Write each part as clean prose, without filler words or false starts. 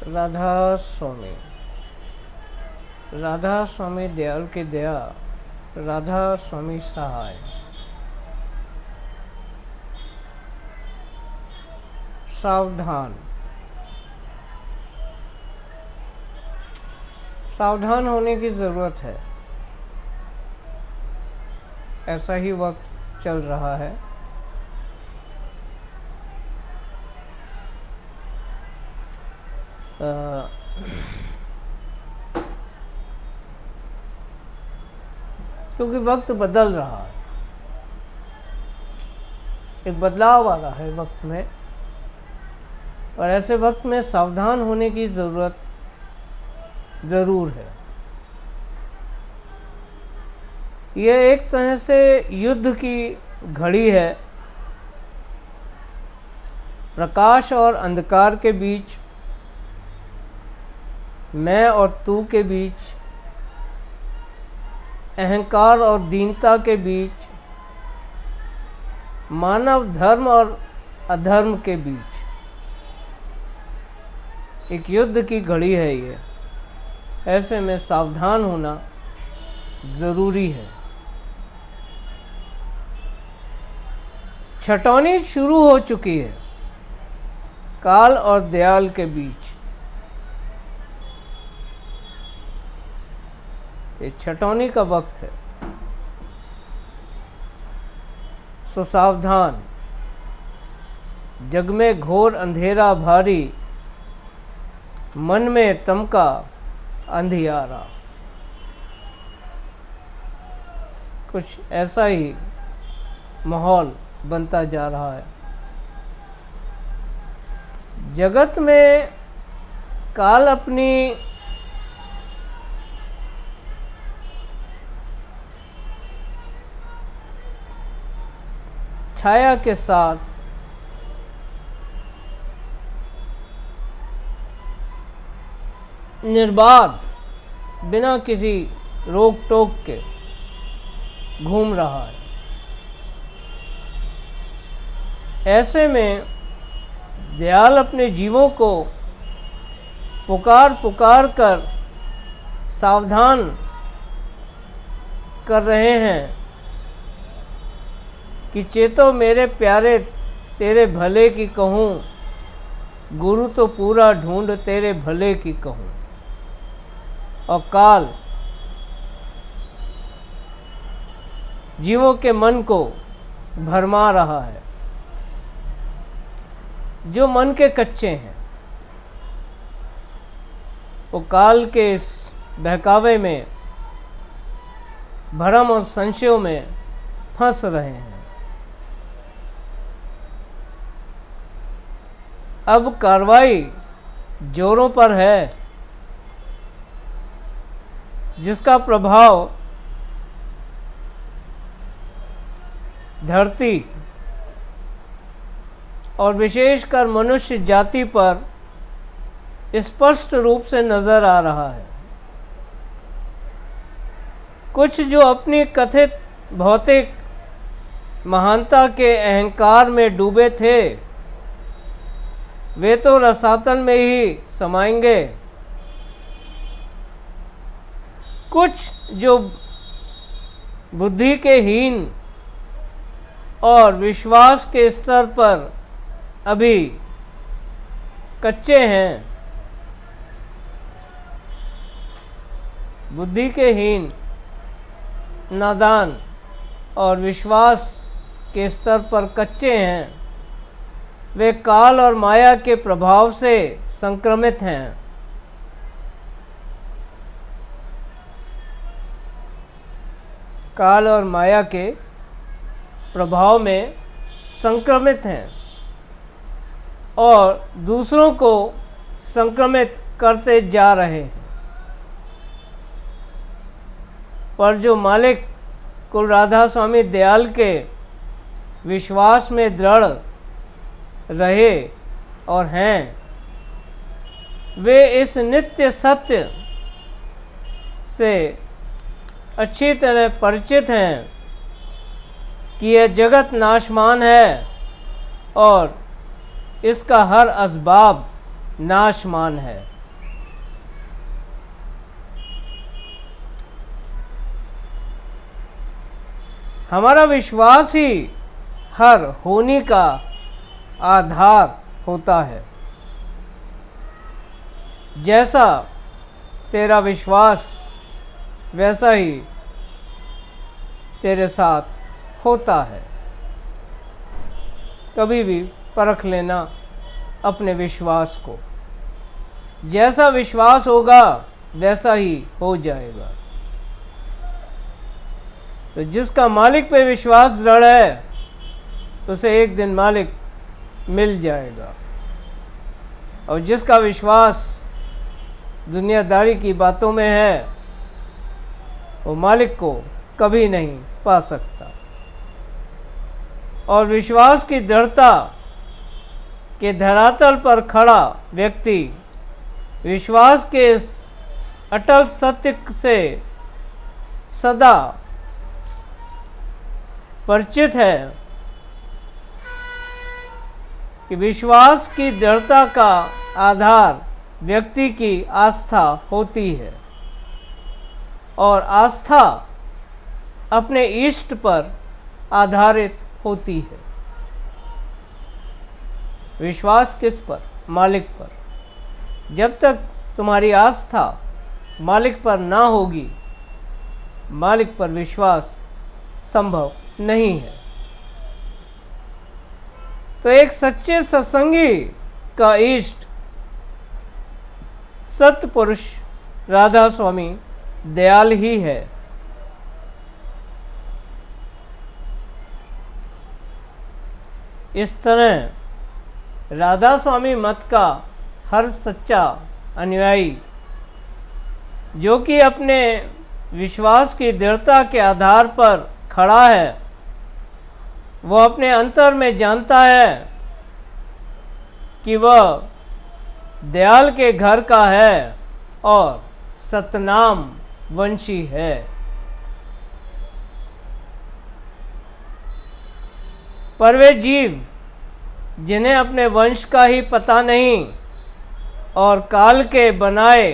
राधा स्वामी। राधा स्वामी दयाल की दया, राधा स्वामी सहाय। सावधान। सावधान होने की ज़रूरत है। ऐसा ही वक्त चल रहा है। क्योंकि वक्त बदल रहा है, एक बदलाव आ रहा है वक्त में, और ऐसे वक्त में सावधान होने की ज़रूरत ज़रूर है। यह एक तरह से युद्ध की घड़ी है। प्रकाश और अंधकार के बीच, मैं और तू के बीच, अहंकार और दीनता के बीच, मानव धर्म और अधर्म के बीच एक युद्ध की घड़ी है ये। ऐसे में सावधान होना ज़रूरी है। छटौनी शुरू हो चुकी है काल और दयाल के बीच। ये छटौनी का वक्त है। सो सावधान। जग में घोर अंधेरा भारी, मन में तमका अंधियारा। कुछ ऐसा ही माहौल बनता जा रहा है। जगत में काल अपनी छाया के साथ निर्बाध, बिना किसी रोक टोक के घूम रहा है। ऐसे में दयाल अपने जीवों को पुकार पुकार कर सावधान कर रहे हैं कि चेतो मेरे प्यारे, तेरे भले की कहूँ, गुरु तो पूरा ढूंढ तेरे भले की कहूँ। और काल जीवों के मन को भरमा रहा है। जो मन के कच्चे हैं वो काल के इस बहकावे में, भरम और संशयों में फंस रहे हैं। अब कार्रवाई जोरों पर है, जिसका प्रभाव धरती और विशेषकर मनुष्य जाति पर स्पष्ट रूप से नजर आ रहा है। कुछ जो अपनी कथित भौतिक महानता के अहंकार में डूबे थे, वे तो रसातल में ही समाएंगे। कुछ जो बुद्धि के हीन और विश्वास के स्तर पर अभी कच्चे हैं, बुद्धि के हीन, नादान और विश्वास के स्तर पर कच्चे हैं, वे काल और माया के प्रभाव से संक्रमित हैं। काल और माया के प्रभाव में संक्रमित हैं और दूसरों को संक्रमित करते जा रहे हैं। पर जो मालिक कुल राधा स्वामी दयाल के विश्वास में दृढ़ रहे और हैं, वे इस नित्य सत्य से अच्छी तरह परिचित हैं कि यह जगत नाशमान है और इसका हर असबाब नाशमान है। हमारा विश्वास ही हर होनी का आधार होता है। जैसा तेरा विश्वास वैसा ही तेरे साथ होता है। कभी भी परख लेना अपने विश्वास को। जैसा विश्वास होगा वैसा ही हो जाएगा। तो जिसका मालिक पे विश्वास दृढ़ है उसे एक दिन मालिक मिल जाएगा, और जिसका विश्वास दुनियादारी की बातों में है वो मालिक को कभी नहीं पा सकता। और विश्वास की दृढ़ता के धरातल पर खड़ा व्यक्ति विश्वास के इस अटल सत्य से सदा परिचित है कि विश्वास की दृढ़ता का आधार व्यक्ति की आस्था होती है, और आस्था अपने इष्ट पर आधारित होती है। विश्वास किस पर? मालिक पर। जब तक तुम्हारी आस्था मालिक पर ना होगी, मालिक पर विश्वास संभव नहीं है। तो एक सच्चे सत्संगी का इष्ट सत्य पुरुष राधा स्वामी दयाल ही है। इस तरह राधा स्वामी मत का हर सच्चा अनुयायी जो कि अपने विश्वास की दृढ़ता के आधार पर खड़ा है, वह अपने अंतर में जानता है कि वह दयाल के घर का है और सतनाम वंशी है। पर वे जीव जिन्हें अपने वंश का ही पता नहीं और काल के बनाए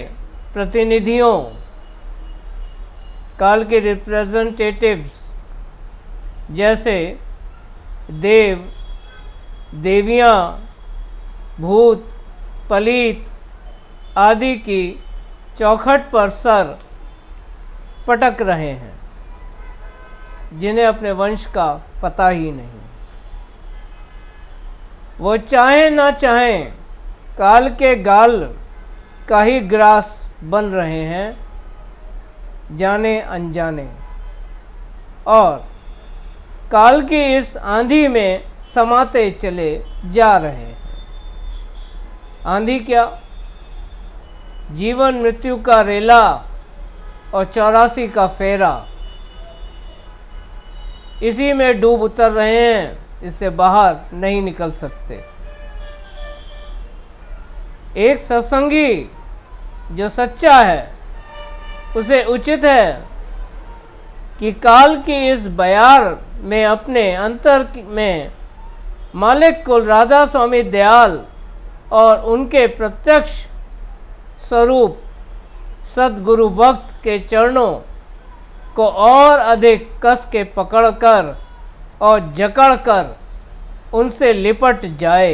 प्रतिनिधियों, काल के रिप्रेजेंटेटिव्स जैसे देव, देवियाँ, भूत, पलीत आदि की चौखट पर सर पटक रहे हैं, जिन्हें अपने वंश का पता ही नहीं। वो चाहे ना चाहें काल के गाल का ही ग्रास बन रहे हैं, जाने अनजाने, और काल की इस आंधी में समाते चले जा रहे हैं। आंधी क्या? जीवन मृत्यु का रेला और 84 का फेरा। इसी में डूब उतर रहे हैं, इससे बाहर नहीं निकल सकते। एक सत्संगी जो सच्चा है उसे उचित है कि काल की इस बयार में अपने अंतर में मालिक कुल राधा स्वामी दयाल और उनके प्रत्यक्ष स्वरूप सद्गुरु भक्त के चरणों को और अधिक कस के पकड़कर और जकड़कर उनसे लिपट जाए।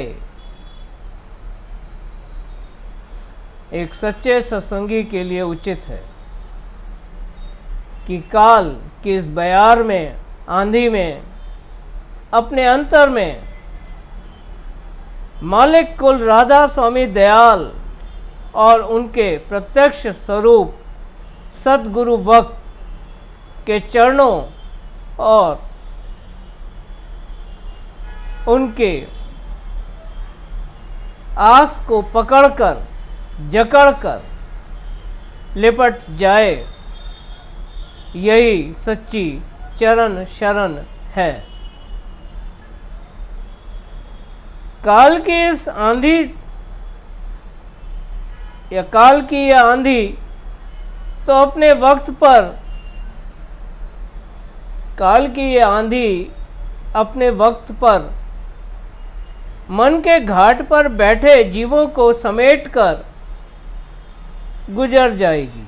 एक सच्चे सत्संगी के लिए उचित है कि काल की इस बयार में, आंधी में, अपने अंतर में मालिक कुल राधा स्वामी दयाल और उनके प्रत्यक्ष स्वरूप सद्गुरु भक्त के चरणों और उनके आस को पकड़कर जकड़कर लिपट जाए, यही सच्ची चरण शरण है। काल की इस आंधी या काल की यह आंधी तो अपने वक्त पर, काल की यह आंधी अपने वक्त पर मन के घाट पर बैठे जीवों को समेटकर गुजर जाएगी।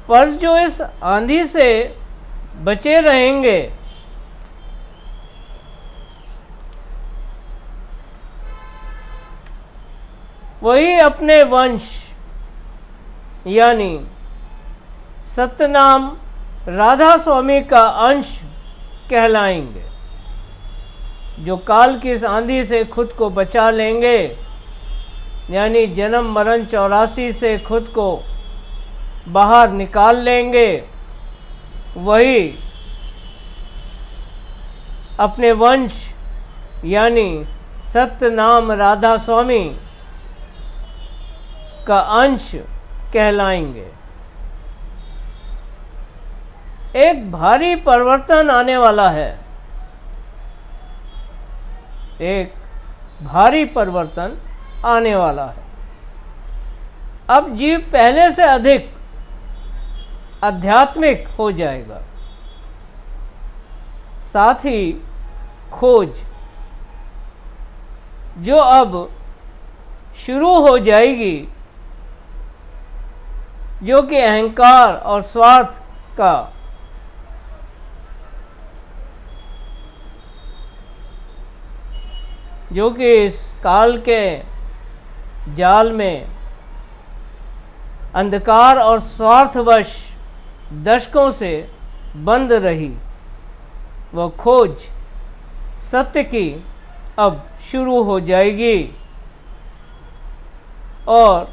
पर जो इस आंधी से बचे रहेंगे। वही अपने वंश यानी सतनाम राधा स्वामी का अंश कहलाएंगे, जो काल की इस आंधी से खुद को बचा लेंगे, यानी जन्म मरण 84 से खुद को बाहर निकाल लेंगे। वही अपने वंश यानी सतनाम राधा स्वामी का अंश कहलाएंगे। एक भारी परिवर्तन आने वाला है, एक भारी परिवर्तन आने वाला है। अब जीव पहले से अधिक आध्यात्मिक हो जाएगा, साथ ही खोज जो अब शुरू हो जाएगी, जो कि अहंकार और स्वार्थ का जो कि इस काल के जाल में अंधकार और स्वार्थवश दशकों से बंद रही, वह खोज सत्य की अब शुरू हो जाएगी। और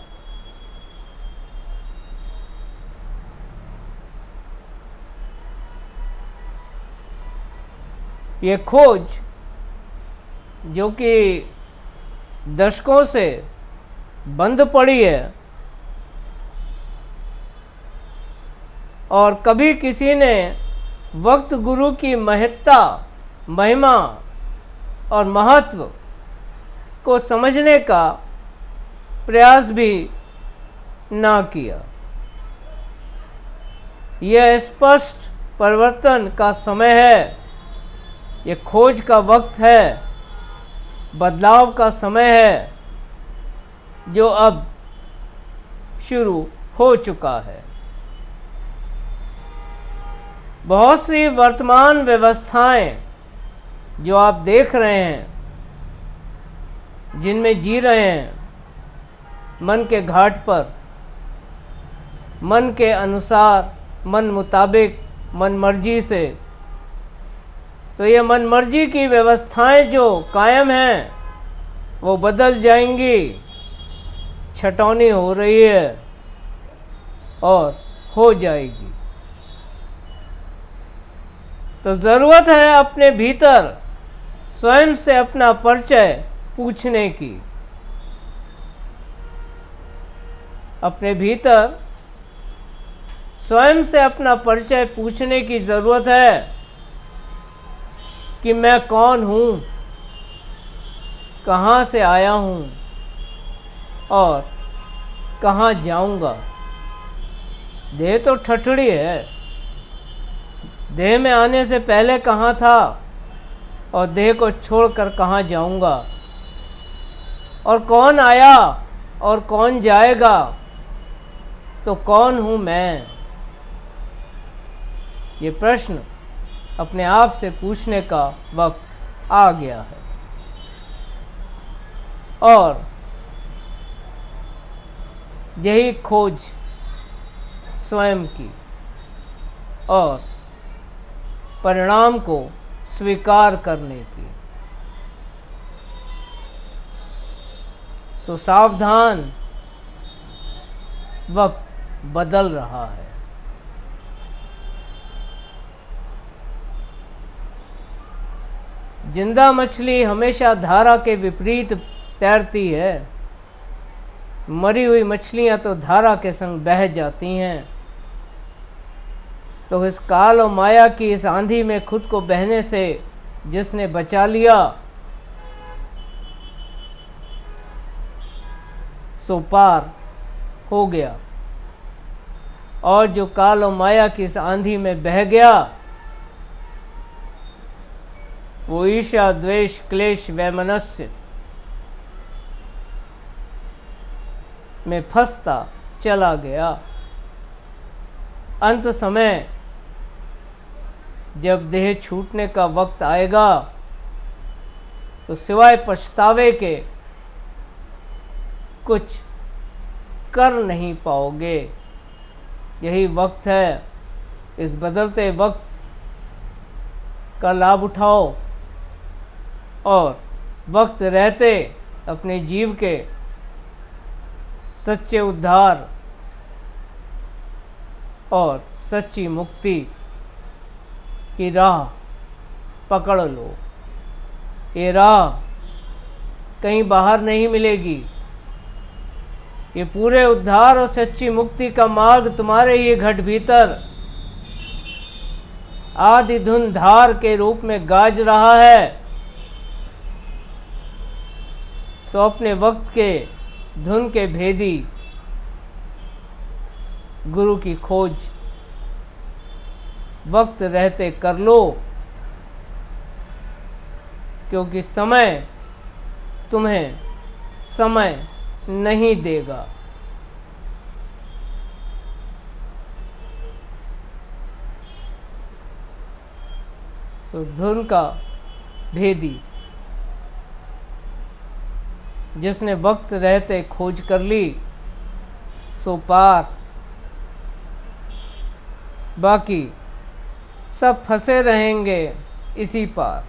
ये खोज जो कि दशकों से बंद पड़ी है और कभी किसी ने वक्त गुरु की महत्ता, महिमा और महत्व को समझने का प्रयास भी ना किया। यह स्पष्ट परिवर्तन का समय है, यह खोज का वक्त है, बदलाव का समय है, जो अब शुरू हो चुका है। बहुत सी वर्तमान व्यवस्थाएं जो आप देख रहे हैं, जिनमें जी रहे हैं मन के घाट पर, मन के अनुसार, मन मुताबिक, मन मर्जी से, तो ये मन मर्जी की व्यवस्थाएं जो कायम हैं वो बदल जाएंगी। छटौनी हो रही है और हो जाएगी। तो ज़रूरत है अपने भीतर स्वयं से अपना परिचय पूछने की। अपने भीतर स्वयं से अपना परिचय पूछने की ज़रूरत है कि मैं कौन हूँ, कहाँ से आया हूँ और कहाँ जाऊँगा। देह तो ठठड़ी है, देह में आने से पहले कहाँ था और देह को छोड़कर कहाँ जाऊँगा, और कौन आया और कौन जाएगा, तो कौन हूँ मैं। ये प्रश्न अपने आप से पूछने का वक्त आ गया है। और यही खोज स्वयं की और परिणाम को स्वीकार करने की। सो सावधान, वक्त बदल रहा है। जिंदा मछली हमेशा धारा के विपरीत तैरती है, मरी हुई मछलियां तो धारा के संग बह जाती हैं। तो इस काल और माया की इस आंधी में खुद को बहने से जिसने बचा लिया, सो पार हो गया। और जो काल और माया की इस आंधी में बह गया, वो ईर्ष्या, द्वेष, क्लेश, वैमनस्य में फंसता चला गया। अंत समय जब देह छूटने का वक्त आएगा तो सिवाय पछतावे के कुछ कर नहीं पाओगे। यही वक्त है, इस बदलते वक्त का लाभ उठाओ और वक्त रहते अपने जीव के सच्चे उद्धार और सच्ची मुक्ति की राह पकड़ लो। ये राह कहीं बाहर नहीं मिलेगी। ये पूरे उद्धार और सच्ची मुक्ति का मार्ग तुम्हारे ही घट भीतर आदि धुन धार के रूप में गाज रहा है। सो अपने वक्त के धुन के भेदी गुरु की खोज वक्त रहते कर लो, क्योंकि समय तुम्हें समय नहीं देगा। सो धुन का भेदी जिसने वक्त रहते खोज कर ली सो पार, बाकी सब फंसे रहेंगे इसी पार।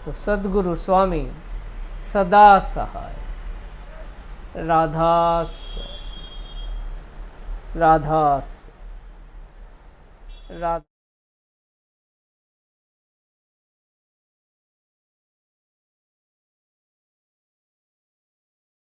तो सद्गुरु स्वामी सदा सहाय। राधा